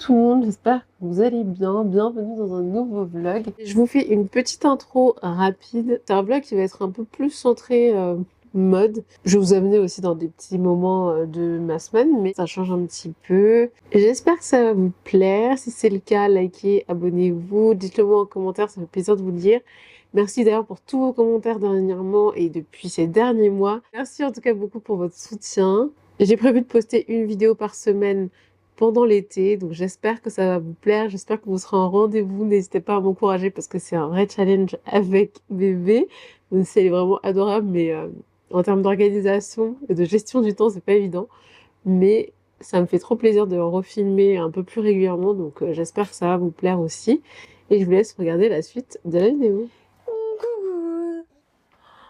tout le monde, j'espère que vous allez bien. Bienvenue dans un nouveau vlog. Je vous fais une petite intro rapide. C'est un vlog qui va être un peu plus centré mode. Je vais vous amener aussi dans des petits moments de ma semaine, mais ça change un petit peu. J'espère que ça va vous plaire. Si c'est le cas, likez, abonnez-vous. Dites-le moi en commentaire, ça fait plaisir de vous lire. Merci d'ailleurs pour tous vos commentaires dernièrement et depuis ces derniers mois. Merci en tout cas beaucoup pour votre soutien. J'ai prévu de poster une vidéo par semaine pendant l'été, donc j'espère que ça va vous plaire, j'espère que vous serez en rendez-vous, n'hésitez pas à m'encourager parce que c'est un vrai challenge avec bébé, même si elle est vraiment adorable, mais en termes d'organisation et de gestion du temps, c'est pas évident, mais ça me fait trop plaisir de refilmer un peu plus régulièrement, donc j'espère que ça va vous plaire aussi, et je vous laisse regarder la suite de la vidéo.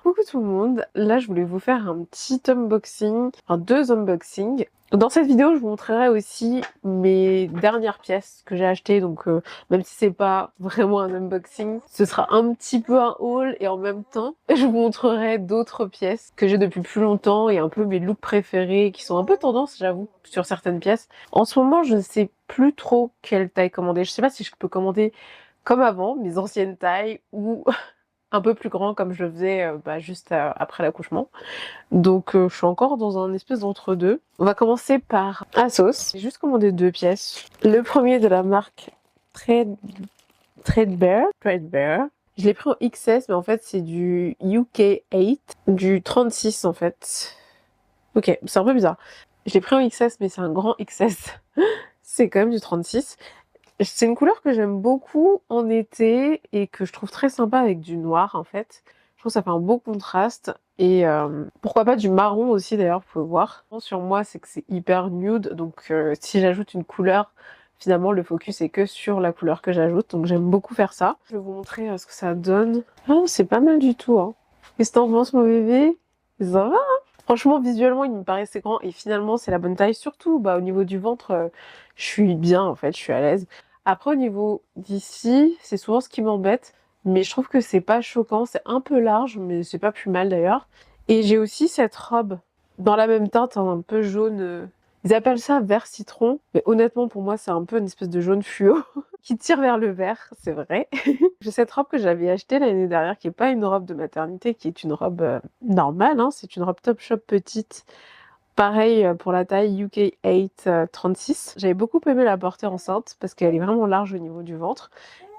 Coucou tout le monde, là je voulais vous faire un petit unboxing, enfin 2 unboxings. Dans cette vidéo je vous montrerai aussi mes dernières pièces que j'ai achetées, donc même si c'est pas vraiment un unboxing, ce sera un petit peu un haul et en même temps je vous montrerai d'autres pièces que j'ai depuis plus longtemps et un peu mes looks préférés qui sont un peu tendance j'avoue sur certaines pièces. En ce moment je ne sais plus trop quelle taille commander, je sais pas si je peux commander comme avant, mes anciennes tailles ou un peu plus grand comme je le faisais juste après l'accouchement. Donc je suis encore dans un espèce d'entre-deux. On va commencer par Asos. J'ai juste commandé 2 pièces. Le premier de la marque Threadbare. Je l'ai pris en XS, mais en fait c'est du UK8, du 36 en fait. Ok, c'est un peu bizarre. Je l'ai pris en XS, mais c'est un grand XS. C'est quand même du 36. C'est une couleur que j'aime beaucoup en été et que je trouve très sympa avec du noir en fait. Je trouve que ça fait un beau contraste et pourquoi pas du marron aussi d'ailleurs, vous pouvez voir. Sur moi c'est que c'est hyper nude, donc si j'ajoute une couleur, finalement le focus est que sur la couleur que j'ajoute, donc j'aime beaucoup faire ça. Je vais vous montrer ce que ça donne. Ah, c'est pas mal du tout hein. Qu'est-ce que t'en penses mon bébé? Ça va? Franchement, visuellement, il me paraissait grand et finalement, c'est la bonne taille. Surtout, au niveau du ventre, je suis bien en fait, je suis à l'aise. Après, au niveau d'ici, c'est souvent ce qui m'embête, mais je trouve que c'est pas choquant. C'est un peu large, mais c'est pas plus mal d'ailleurs. Et j'ai aussi cette robe dans la même teinte, un peu jaune. Ils appellent ça vert citron, mais honnêtement, pour moi, c'est un peu une espèce de jaune fluo qui tire vers le vert, c'est vrai. J'ai cette robe que j'avais achetée l'année dernière, qui est pas une robe de maternité, qui est une robe normale, hein. C'est une robe Topshop petite. Pareil pour la taille UK8 36. J'avais beaucoup aimé la porter enceinte parce qu'elle est vraiment large au niveau du ventre.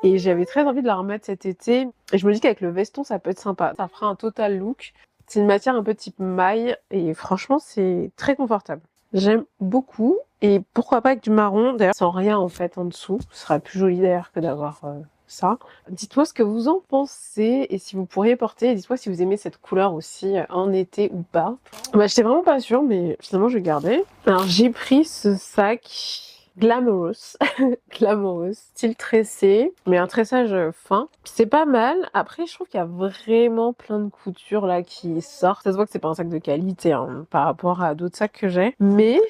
Et j'avais très envie de la remettre cet été. Et je me dis qu'avec le veston, ça peut être sympa. Ça fera un total look. C'est une matière un peu type maille et franchement, c'est très confortable. J'aime beaucoup. Et pourquoi pas avec du marron, d'ailleurs, sans rien en fait en dessous. Ce sera plus joli d'ailleurs que d'avoir ça. Dites-moi ce que vous en pensez et si vous pourriez porter. Dites-moi si vous aimez cette couleur aussi en été ou pas. J'étais vraiment pas sûre, mais finalement je vais garder. Alors j'ai pris ce sac Glamorous, Glamorous, style tressé, mais un tressage fin. C'est pas mal. Après, je trouve qu'il y a vraiment plein de coutures là qui sortent. Ça se voit que c'est pas un sac de qualité hein, par rapport à d'autres sacs que j'ai. Mais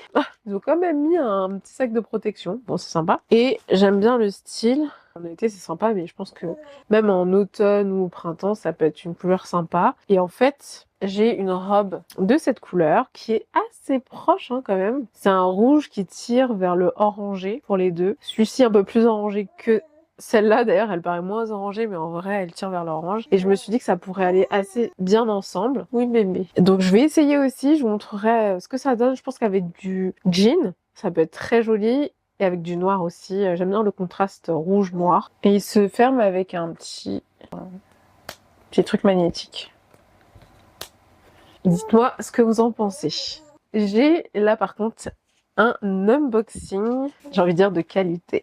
ils ont quand même mis un petit sac de protection. Bon, c'est sympa. Et j'aime bien le style. En été, c'est sympa, mais je pense que même en automne ou au printemps, ça peut être une couleur sympa. Et en fait, j'ai une robe de cette couleur qui est assez proche hein, quand même. C'est un rouge qui tire vers le orangé pour les deux. Celui-ci un peu plus orangé que celle-là d'ailleurs, elle paraît moins orangée, mais en vrai, elle tire vers l'orange. Et je me suis dit que ça pourrait aller assez bien ensemble. Oui, bébé. Donc je vais essayer aussi, je vous montrerai ce que ça donne. Je pense qu'avec du jean, ça peut être très joli. Et avec du noir aussi. J'aime bien le contraste rouge-noir. Et il se ferme avec un petit truc magnétique. Dites-moi ce que vous en pensez. J'ai là par contre un unboxing, j'ai envie de dire de qualité,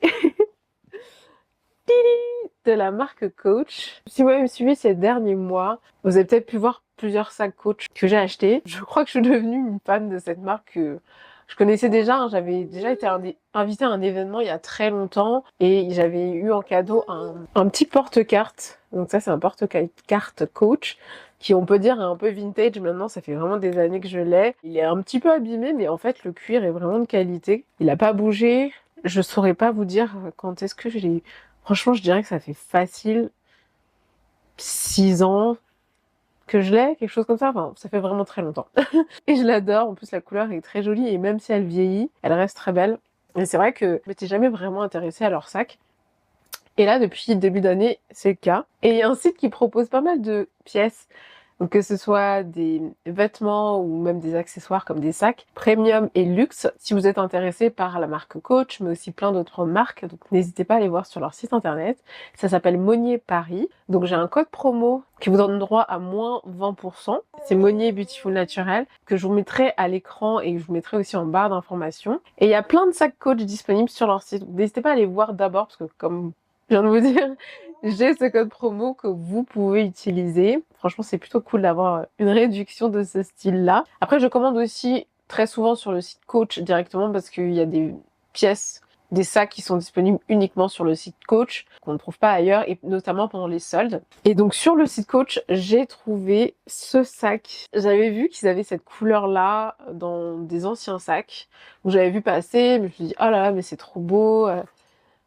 de la marque Coach. Si vous m'avez suivi ces derniers mois, vous avez peut-être pu voir plusieurs sacs Coach que j'ai achetés. Je crois que je suis devenue une fan de cette marque que je connaissais déjà. Hein. J'avais déjà été invitée à un événement il y a très longtemps et j'avais eu en cadeau un petit porte-carte. Donc ça, c'est un porte-carte Coach qui, on peut dire, est un peu vintage maintenant. Ça fait vraiment des années que je l'ai. Il est un petit peu abîmé, mais en fait, le cuir est vraiment de qualité. Il a pas bougé. Je saurais pas vous dire quand est-ce que je l'ai... Franchement, je dirais que ça fait facile 6 ans que je l'ai, quelque chose comme ça. Enfin, ça fait vraiment très longtemps. Et je l'adore. En plus, la couleur est très jolie et même si elle vieillit, elle reste très belle. Et c'est vrai que je m'étais jamais vraiment intéressée à leurs sacs. Et là, depuis le début d'année, c'est le cas. Et il y a un site qui propose pas mal de pièces. Donc que ce soit des vêtements ou même des accessoires comme des sacs, premium et luxe, si vous êtes intéressé par la marque Coach, mais aussi plein d'autres marques, donc n'hésitez pas à aller voir sur leur site internet. Ça s'appelle Monnier Paris. Donc j'ai un code promo qui vous donne droit à moins 20%. C'est Monnier Beautiful Naturel, que je vous mettrai à l'écran et que je vous mettrai aussi en barre d'informations. Et il y a plein de sacs Coach disponibles sur leur site. Donc n'hésitez pas à aller voir d'abord, parce que comme je viens de vous dire, j'ai ce code promo que vous pouvez utiliser. Franchement, c'est plutôt cool d'avoir une réduction de ce style-là. Après, je commande aussi très souvent sur le site Coach directement parce qu'il y a des pièces, des sacs qui sont disponibles uniquement sur le site Coach, qu'on ne trouve pas ailleurs, et notamment pendant les soldes. Et donc, sur le site Coach, j'ai trouvé ce sac. J'avais vu qu'ils avaient cette couleur-là dans des anciens sacs. Donc, j'avais vu passer, je me suis dit, oh là là, mais c'est trop beau.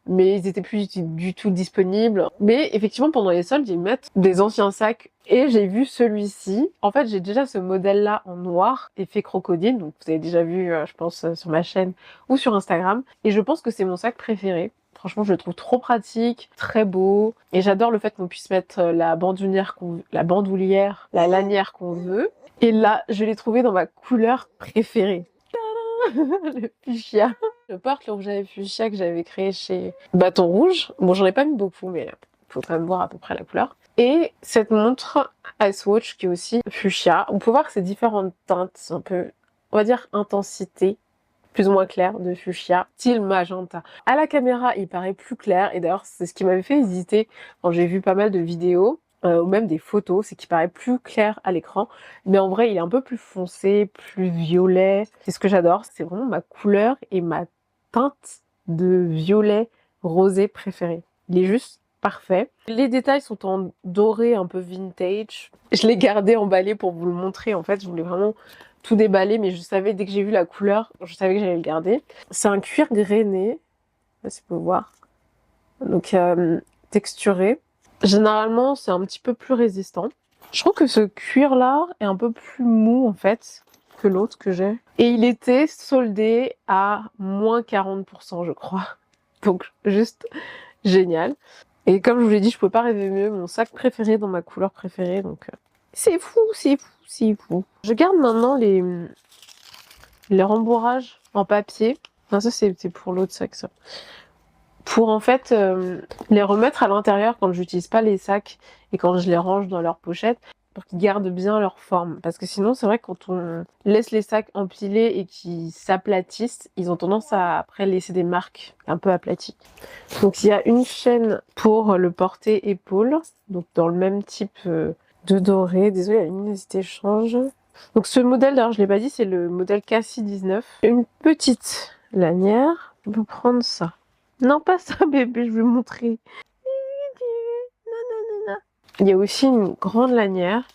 Mais ils étaient plus du tout disponibles. Mais effectivement, pendant les soldes, ils mettent des anciens sacs. Et j'ai vu celui-ci. En fait, j'ai déjà ce modèle-là en noir, effet crocodile. Donc, vous avez déjà vu, je pense, sur ma chaîne ou sur Instagram. Et je pense que c'est mon sac préféré. Franchement, je le trouve trop pratique, très beau. Et j'adore le fait qu'on puisse mettre la bandoulière, la lanière qu'on veut. Et là, je l'ai trouvé dans ma couleur préférée. Le fuchsia. Je porte le rouge à lèvres fuchsia que j'avais créé chez Bâton Rouge. Bon, j'en ai pas mis beaucoup, mais faut quand même voir à peu près la couleur. Et cette montre Ice Watch qui est aussi fuchsia. On peut voir que c'est différentes teintes, un peu, on va dire, intensité, plus ou moins claire de fuchsia, style magenta. À la caméra, il paraît plus clair, et d'ailleurs, c'est ce qui m'avait fait hésiter quand j'ai vu pas mal de vidéos. Ou même des photos, c'est qu'il paraît plus clair à l'écran, mais en vrai il est un peu plus foncé, plus violet. C'est ce que j'adore, c'est vraiment ma couleur et ma teinte de violet rosé préférée. Il est juste parfait. Les détails sont en doré un peu vintage. Je l'ai gardé emballé pour vous le montrer. En fait, je voulais vraiment tout déballer, mais je savais dès que j'ai vu la couleur, je savais que j'allais le garder. C'est un cuir grainé, je sais pas si vous pouvez voir, donc texturé. Généralement, c'est un petit peu plus résistant. Je trouve que ce cuir-là est un peu plus mou, en fait, que l'autre que j'ai. Et il était soldé à moins 40%, je crois. Donc, juste génial. Et comme je vous l'ai dit, je pouvais pas rêver mieux. Mon sac préféré dans ma couleur préférée, donc... c'est fou, c'est fou, c'est fou. Je garde maintenant les rembourrages en papier. Enfin, ça, c'est pour l'autre sac, ça. Pour en fait les remettre à l'intérieur quand j'utilise pas les sacs et quand je les range dans leur pochette pour qu'ils gardent bien leur forme. Parce que sinon c'est vrai que quand on laisse les sacs empilés et qu'ils s'aplatissent, ils ont tendance à après laisser des marques un peu aplaties. Donc il y a une chaîne pour le porter-épaule, donc dans le même type de doré. Désolée, la luminosité change. Donc ce modèle, d'ailleurs je l'ai pas dit, c'est le modèle Cassie 19. Une petite lanière, on peut prendre ça. Non, pas ça, bébé, je vais montrer. Non. Il y a aussi une grande lanière,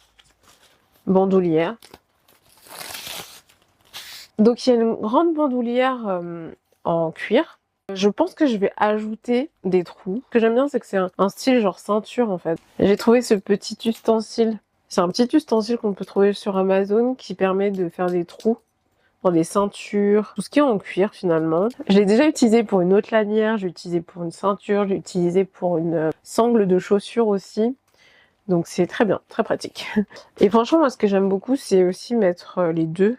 bandoulière. Donc, il y a une grande bandoulière en cuir. Je pense que je vais ajouter des trous. Ce que j'aime bien, c'est que c'est un style genre ceinture, en fait. J'ai trouvé ce petit ustensile. C'est un petit ustensile qu'on peut trouver sur Amazon qui permet de faire des trous pour des ceintures, tout ce qui est en cuir finalement. Je l'ai déjà utilisé pour une autre lanière, j'ai utilisé pour une ceinture, j'ai utilisé pour une sangle de chaussure aussi. Donc c'est très bien, très pratique. Et franchement, moi ce que j'aime beaucoup, c'est aussi mettre les deux.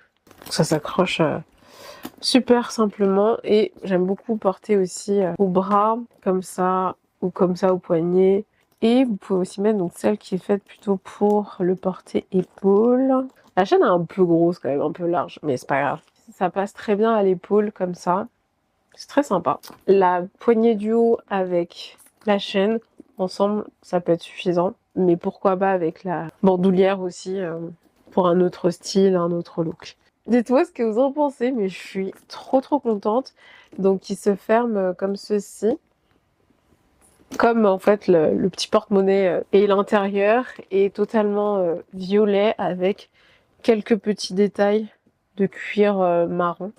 Ça s'accroche super simplement. Et j'aime beaucoup porter aussi au bras, comme ça, ou comme ça au poignet. Et vous pouvez aussi mettre donc celle qui est faite plutôt pour le porter-épaule. La chaîne est un peu grosse quand même, un peu large, mais c'est pas grave. Ça passe très bien à l'épaule comme ça. C'est très sympa. La poignée du haut avec la chaîne, ensemble, ça peut être suffisant. Mais pourquoi pas avec la bandoulière aussi, pour un autre style, un autre look. Dites-moi ce que vous en pensez, mais je suis trop contente. Donc il se ferme comme ceci. Comme en fait le petit porte-monnaie et l'intérieur est totalement violet avec quelques petits détails de cuir marron.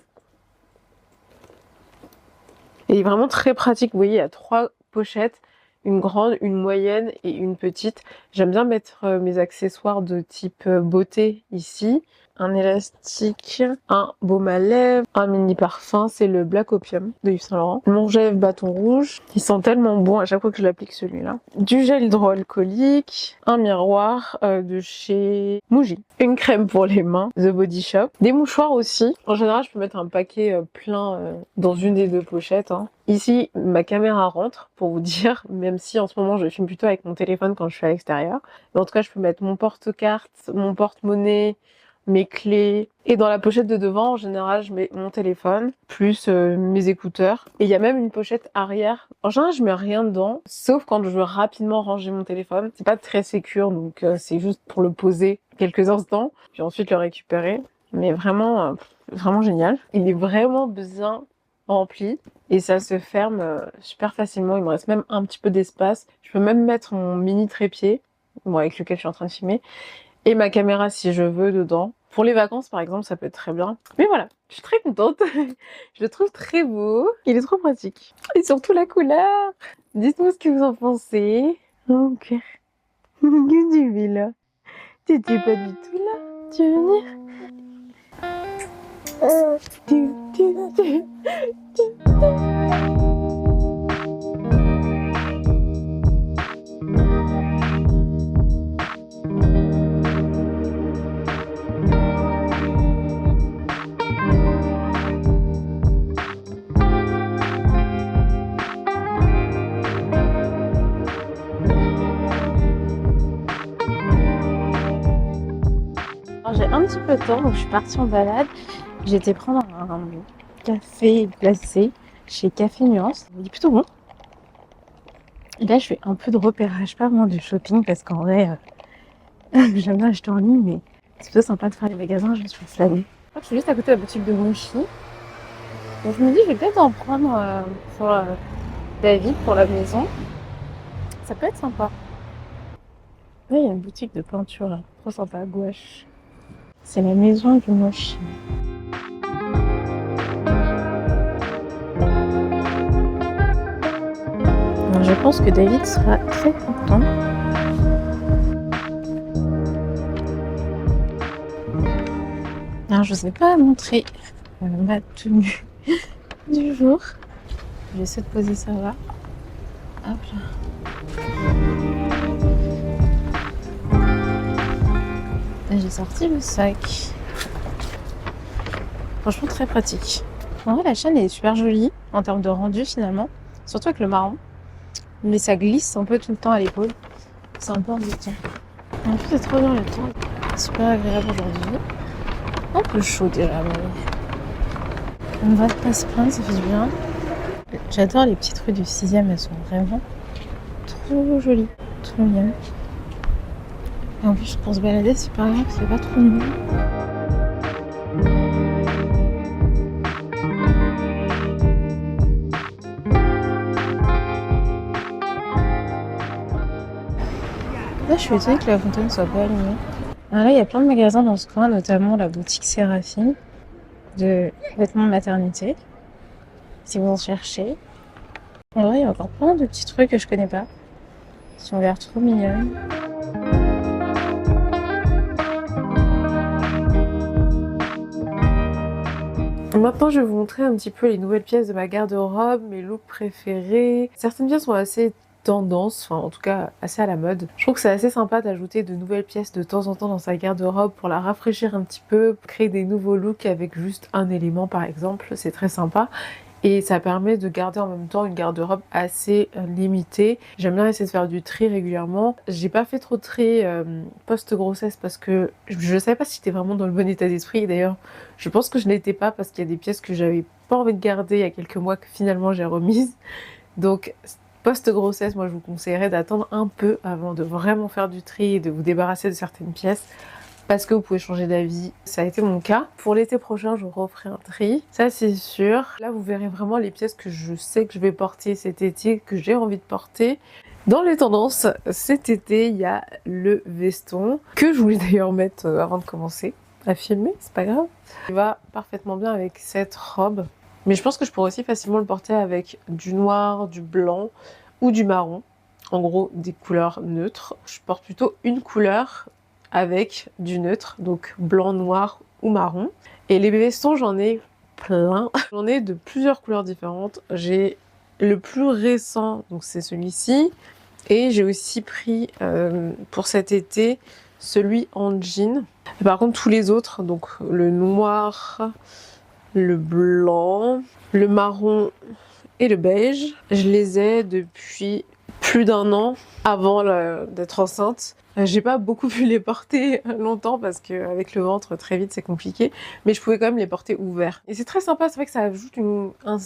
Et il est vraiment très pratique. Vous voyez, il y a 3 pochettes, une grande, une moyenne et une petite. J'aime bien mettre mes accessoires de type beauté ici. un élastique, un baume à lèvres, un mini parfum, c'est le Black Opium de Yves Saint Laurent. Mon gel bâton rouge, il sent tellement bon à chaque fois que je l'applique celui-là. Du gel hydroalcoolique, un miroir de chez Muji. Une crème pour les mains, The Body Shop. Des mouchoirs aussi. En général, je peux mettre un paquet plein dans une des deux pochettes. Hein. Ici, ma caméra rentre, pour vous dire, même si en ce moment je filme plutôt avec mon téléphone quand je suis à l'extérieur. Mais en tout cas, je peux mettre mon porte-carte, mon porte-monnaie, mes clés. Et dans la pochette de devant, en général, je mets mon téléphone, plus mes écouteurs. Et il y a même une pochette arrière. En général, je mets rien dedans, sauf quand je veux rapidement ranger mon téléphone. C'est pas très sécure, donc c'est juste pour le poser quelques instants, puis ensuite le récupérer. Mais vraiment, vraiment génial. Il est vraiment bien rempli et ça se ferme super facilement. Il me reste même un petit peu d'espace. Je peux même mettre mon mini trépied, bon, avec lequel je suis en train de filmer, et ma caméra si je veux dedans. Pour les vacances par exemple, ça peut être très bien. Mais voilà, je suis très contente. Je le trouve très beau. Il est trop pratique. Et surtout la couleur. Dites-moi ce que vous en pensez. Oh cœur. Qu'est-ce que tu fais là? T'étais pas du tout là. Tu veux venir? Alors j'ai un petit peu de temps, donc je suis partie en balade. J'ai été prendre un café glacé chez Café Nuance. Il est plutôt bon. Et là, je fais un peu de repérage, pas vraiment du shopping, parce qu'en vrai, j'aime bien acheter en ligne, mais c'est plutôt sympa de faire les magasins juste pour flâner. Je suis juste à côté de la boutique de Mochi. Donc je me dis, je vais peut-être en prendre pour David, pour la maison. Ça peut être sympa. Là, il y a une boutique de peinture, là. Trop sympa, à gouache. C'est la maison du Mochi. Alors, je pense que David sera très content. Alors, je ne vous ai pas montré ma tenue du jour. Je vais essayer de poser ça là. Hop là. Et j'ai sorti le sac. Franchement, très pratique. En vrai, la chaîne est super jolie en termes de rendu finalement. Surtout avec le marron. Mais ça glisse un peu tout le temps à l'épaule. C'est un peu embêtant. En plus, c'est trop bien le temps. Super agréable aujourd'hui. Un peu chaud déjà, mais on va pas se plaindre, ça fait du bien. J'adore les petites rues du 6e, elles sont vraiment trop jolies, trop mignonnes. Et en plus, pour se balader, c'est pas grave, c'est pas trop de monde. Là, je suis étonnée que la fontaine soit pas allumée. Alors là, il y a plein de magasins dans ce coin, notamment la boutique Séraphine de vêtements de maternité. Si vous en cherchez. En vrai, il y a encore plein de petits trucs que je connais pas. Qui ont l'air trop mignons. Maintenant, je vais vous montrer un petit peu les nouvelles pièces de ma garde-robe, mes looks préférés. Certaines pièces sont assez tendance, enfin en tout cas assez à la mode. Je trouve que c'est assez sympa d'ajouter de nouvelles pièces de temps en temps dans sa garde-robe pour la rafraîchir un petit peu, créer des nouveaux looks avec juste un élément par exemple, c'est très sympa. Et ça permet de garder en même temps une garde-robe assez limitée. J'aime bien essayer de faire du tri régulièrement. J'ai pas fait trop de tri post-grossesse parce que je savais pas si j'étais vraiment dans le bon état d'esprit. D'ailleurs, je pense que je n'étais pas parce qu'il y a des pièces que j'avais pas envie de garder il y a quelques mois que finalement j'ai remises. Donc post-grossesse, moi je vous conseillerais d'attendre un peu avant de vraiment faire du tri et de vous débarrasser de certaines pièces. Parce que vous pouvez changer d'avis, ça a été mon cas. Pour l'été prochain, je referai un tri, ça c'est sûr. Là, vous verrez vraiment les pièces que je sais que je vais porter cet été, que j'ai envie de porter. Dans les tendances, cet été, il y a le veston, que je voulais d'ailleurs mettre avant de commencer à filmer, c'est pas grave. Il va parfaitement bien avec cette robe. Mais je pense que je pourrais aussi facilement le porter avec du noir, du blanc ou du marron. En gros, des couleurs neutres. Je porte plutôt une couleur avec du neutre, donc blanc, noir ou marron. Et les vestons, j'en ai plein. J'en ai de plusieurs couleurs différentes. J'ai le plus récent, donc c'est celui-ci. Et j'ai aussi pris pour cet été celui en jean. Et par contre tous les autres, donc le noir, le blanc, le marron et le beige, je les ai depuis plus d'un an avant d'être enceinte. J'ai pas beaucoup pu les porter longtemps parce qu'avec le ventre très vite c'est compliqué, mais je pouvais quand même les porter ouverts. Et c'est très sympa, c'est vrai que ça ajoute un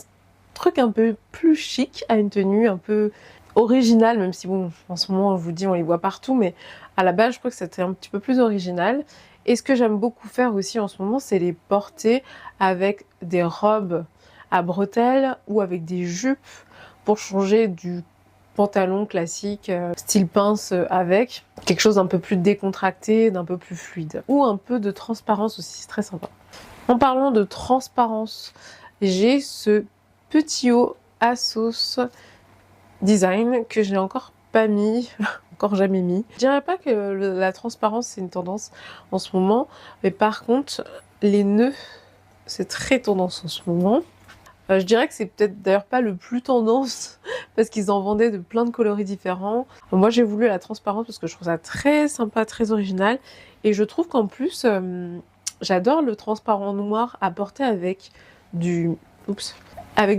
truc un peu plus chic à une tenue, un peu original, même si bon, en ce moment, je vous dis, on les voit partout, mais à la base, je crois que c'était un petit peu plus original. Et ce que j'aime beaucoup faire aussi en ce moment, c'est les porter avec des robes à bretelles ou avec des jupes pour changer du pantalon classique, style pince avec quelque chose d'un peu plus décontracté, d'un peu plus fluide. Ou un peu de transparence aussi, c'est très sympa. En parlant de transparence, j'ai ce petit haut Asos design que je n'ai encore pas mis, encore jamais mis. Je dirais pas que la transparence c'est une tendance en ce moment, mais par contre les nœuds c'est très tendance en ce moment. Je dirais que c'est peut-être d'ailleurs pas le plus tendance parce qu'ils en vendaient de plein de coloris différents. Moi j'ai voulu la transparence parce que je trouve ça très sympa, très original et je trouve qu'en plus j'adore le transparent noir à porter avec du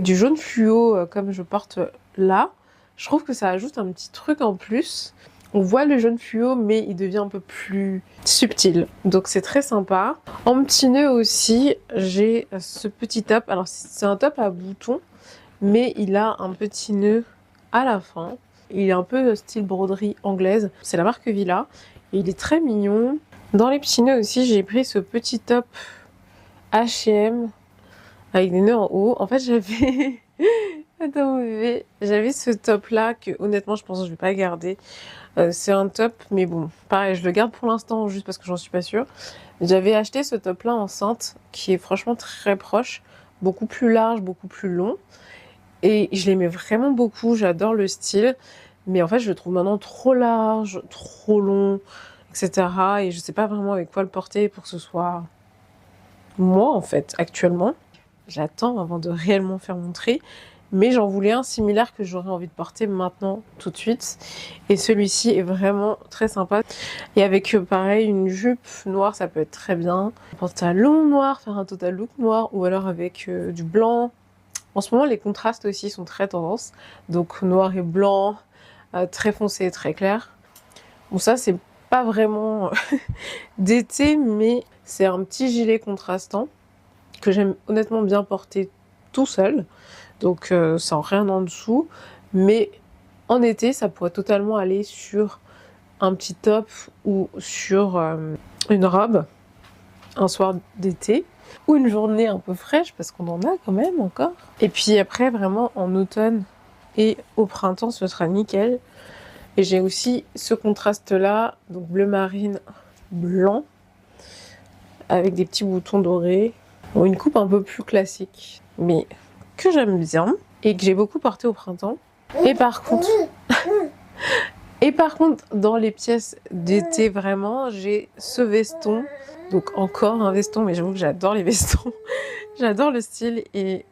jaune fluo comme je porte là. Je trouve que ça ajoute un petit truc en plus. On voit le jaune fluo, mais il devient un peu plus subtil. Donc c'est très sympa. En petit nœud aussi, j'ai ce petit top. Alors c'est un top à boutons, mais il a un petit nœud à la fin. Il est un peu style broderie anglaise. C'est la marque Villa. Et il est très mignon. Dans les petits nœuds aussi, j'ai pris ce petit top H&M avec des nœuds en haut. En fait, j'avais... Attends, bébé. J'avais ce top là que honnêtement je pense que je vais pas garder. C'est un top, mais bon, pareil, je le garde pour l'instant juste parce que j'en suis pas sûre. J'avais acheté ce top là enceinte qui est franchement très proche, beaucoup plus large, beaucoup plus long. Et je l'aimais vraiment beaucoup, j'adore le style. Mais en fait, je le trouve maintenant trop large, trop long, etc. Et je sais pas vraiment avec quoi le porter pour que ce soit moi en fait, actuellement. J'attends avant de réellement faire mon tri. Mais j'en voulais un similaire que j'aurais envie de porter maintenant, tout de suite. Et celui-ci est vraiment très sympa. Et avec, pareil, une jupe noire, ça peut être très bien. Un pantalon noir, faire un total look noir, ou alors avec du blanc. En ce moment, les contrastes aussi sont très tendance. Donc noir et blanc, très foncé et très clair. Bon, ça, c'est pas vraiment d'été, mais c'est un petit gilet contrastant que j'aime honnêtement bien porter tout seul. Donc sans rien en dessous, mais en été ça pourrait totalement aller sur un petit top ou sur une robe un soir d'été ou une journée un peu fraîche parce qu'on en a quand même encore. Et puis après vraiment en automne et au printemps ce sera nickel. Et j'ai aussi ce contraste là, donc bleu marine blanc avec des petits boutons dorés. Bon, une coupe un peu plus classique mais que j'aime bien et que j'ai beaucoup porté au printemps. Et par contre, dans les pièces d'été vraiment, j'ai ce veston. Donc encore un veston, mais j'avoue que j'adore les vestons. J'adore le style et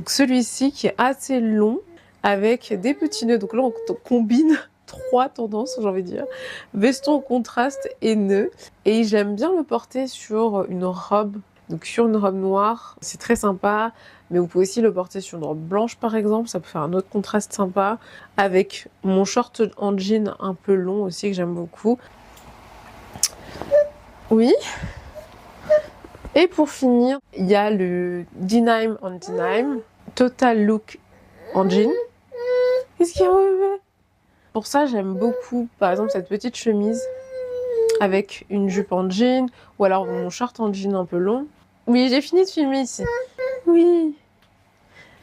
celui-ci qui est assez long avec des petits nœuds. Donc là on combine trois tendances, j'ai envie de dire. Veston, contraste et nœuds. Et j'aime bien le porter sur une robe. Donc sur une robe noire, c'est très sympa, mais vous pouvez aussi le porter sur une robe blanche par exemple, ça peut faire un autre contraste sympa, avec mon short en jean un peu long aussi que j'aime beaucoup. Oui. Et pour finir, il y a le Denim en Denim, Total Look en jean. Qu'est-ce qu'il y a, bébé ? Pour ça, j'aime beaucoup par exemple cette petite chemise avec une jupe en jean, ou alors mon short en jean un peu long. Oui, j'ai fini de filmer ici. Oui.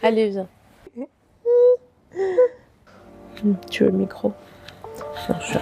Allez, viens. Tu veux le micro? Bien sûr.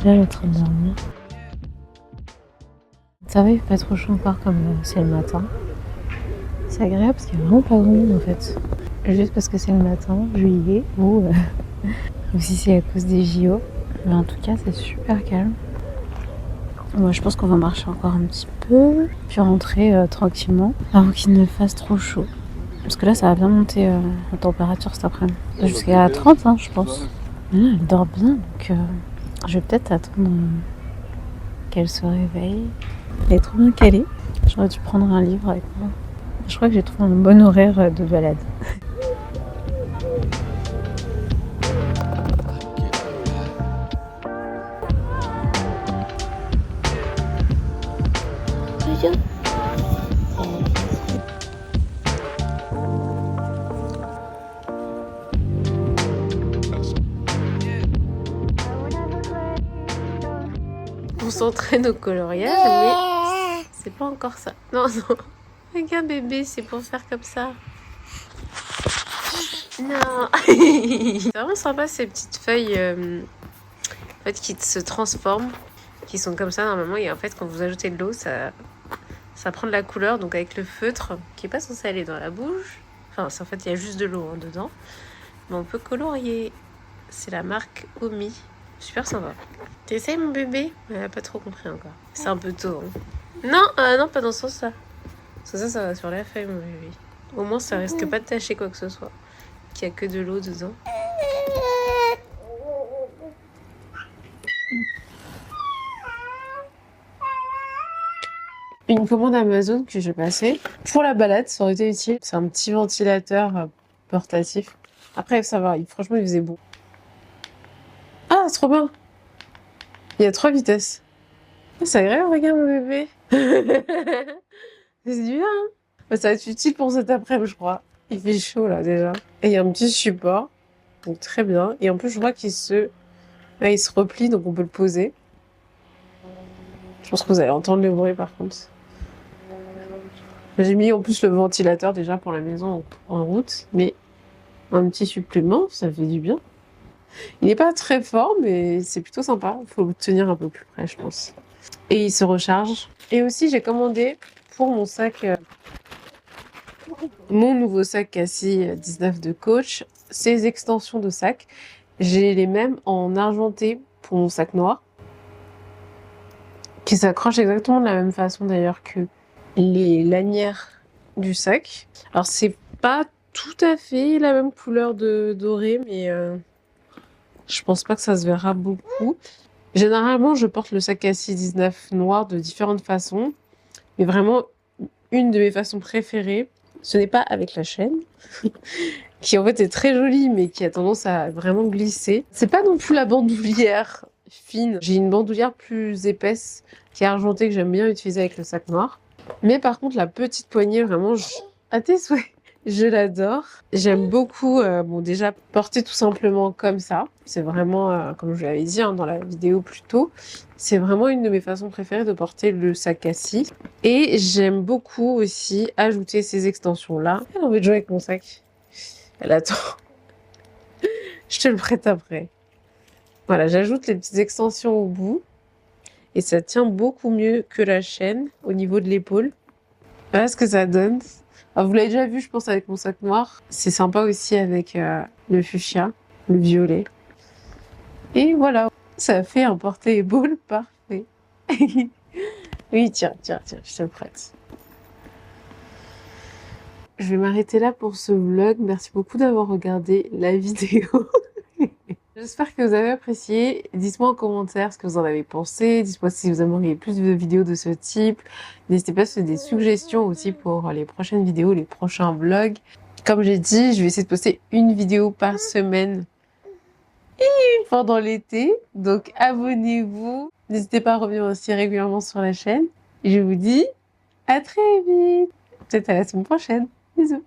Sophia est en train de dormir. Ça va, il fait pas trop chaud encore comme c'est le matin. C'est agréable parce qu'il n'y a vraiment pas grand monde en fait. Juste parce que c'est le matin, juillet, ou si c'est à cause des JO. Mais en tout cas, c'est super calme. Moi, je pense qu'on va marcher encore un petit peu, puis rentrer tranquillement avant qu'il ne fasse trop chaud. Parce que là, ça va bien monter en température cet après-midi. Jusqu'à 30, hein, je pense. Mais là, elle dort bien, donc je vais peut-être attendre qu'elle se réveille. Elle est trop bien calée. J'aurais dû prendre un livre avec moi. Je crois que j'ai trouvé un bon horaire de balade. On s'entraîne au coloriage, mais c'est pas encore ça. Non, non. Regarde bébé, c'est pour faire comme ça. Non. C'est vraiment sympa ces petites feuilles en fait, qui se transforment, qui sont comme ça normalement. Et en fait, quand vous ajoutez de l'eau, ça prend de la couleur. Donc avec le feutre, qui est pas censé aller dans la bouche. Enfin, en fait, il y a juste de l'eau dedans. Mais on peut colorier. C'est la marque Omi. Super sympa. T'essayes mon bébé? Elle a pas trop compris encore. C'est un peu tôt. Hein. Non, non, pas dans ce sens-là. Parce que ça va sur la feuille, mon bébé. Au moins, ça risque pas de tacher quoi que ce soit. Qu'il y a que de l'eau dedans. Une commande Amazon que j'ai passée. Pour la balade, ça aurait été utile. C'est un petit ventilateur portatif. Après, ça va. Franchement, il faisait beau. Ah, c'est trop bien. Il y a 3 vitesses. C'est agréable, regarde mon bébé. C'est bien. Hein, ça va être utile pour cet après-midi, je crois. Il fait chaud là déjà. Et il y a un petit support. Donc très bien. Et en plus, je vois qu'il se replie, donc on peut le poser. Je pense que vous allez entendre le bruit par contre. J'ai mis en plus le ventilateur déjà pour la maison en route. Mais un petit supplément, ça fait du bien. Il n'est pas très fort, mais c'est plutôt sympa. Il faut le tenir un peu plus près, je pense. Et il se recharge. Et aussi, j'ai commandé pour mon sac, mon nouveau sac Cassie 19 de Coach, ces extensions de sac. J'ai les mêmes en argenté pour mon sac noir, qui s'accrochent exactement de la même façon d'ailleurs que les lanières du sac. Alors, c'est pas tout à fait la même couleur de doré, mais je pense pas que ça se verra beaucoup. Généralement, je porte le sac Cassie 19 noir de différentes façons, mais vraiment, une de mes façons préférées, ce n'est pas avec la chaîne, qui en fait est très jolie, mais qui a tendance à vraiment glisser. C'est pas non plus la bandoulière fine. J'ai une bandoulière plus épaisse, qui est argentée, que j'aime bien utiliser avec le sac noir. Mais par contre, la petite poignée, vraiment, à tes souhaits. Je l'adore. J'aime beaucoup, bon déjà, porter tout simplement comme ça. C'est vraiment, comme je l'avais dit hein, dans la vidéo plus tôt, c'est vraiment une de mes façons préférées de porter le sac Cassie. Et j'aime beaucoup aussi ajouter ces extensions-là. Elle a envie de jouer avec mon sac. Elle attend. Je te le prête après. Voilà, j'ajoute les petites extensions au bout. Et ça tient beaucoup mieux que la chaîne au niveau de l'épaule. Voilà ce que ça donne. Alors, vous l'avez déjà vu, je pense, avec mon sac noir. C'est sympa aussi avec le fuchsia, le violet. Et voilà, ça fait un porte-épaule parfait. Oui, tiens, je te le prête. Je vais m'arrêter là pour ce vlog. Merci beaucoup d'avoir regardé la vidéo. J'espère que vous avez apprécié. Dites-moi en commentaire ce que vous en avez pensé. Dites-moi si vous aimeriez plus de vidéos de ce type. N'hésitez pas à faire des suggestions aussi pour les prochaines vidéos, les prochains vlogs. Comme j'ai dit, je vais essayer de poster une vidéo par semaine pendant l'été. Donc abonnez-vous. N'hésitez pas à revenir aussi régulièrement sur la chaîne. Et je vous dis à très vite. Peut-être à la semaine prochaine. Bisous.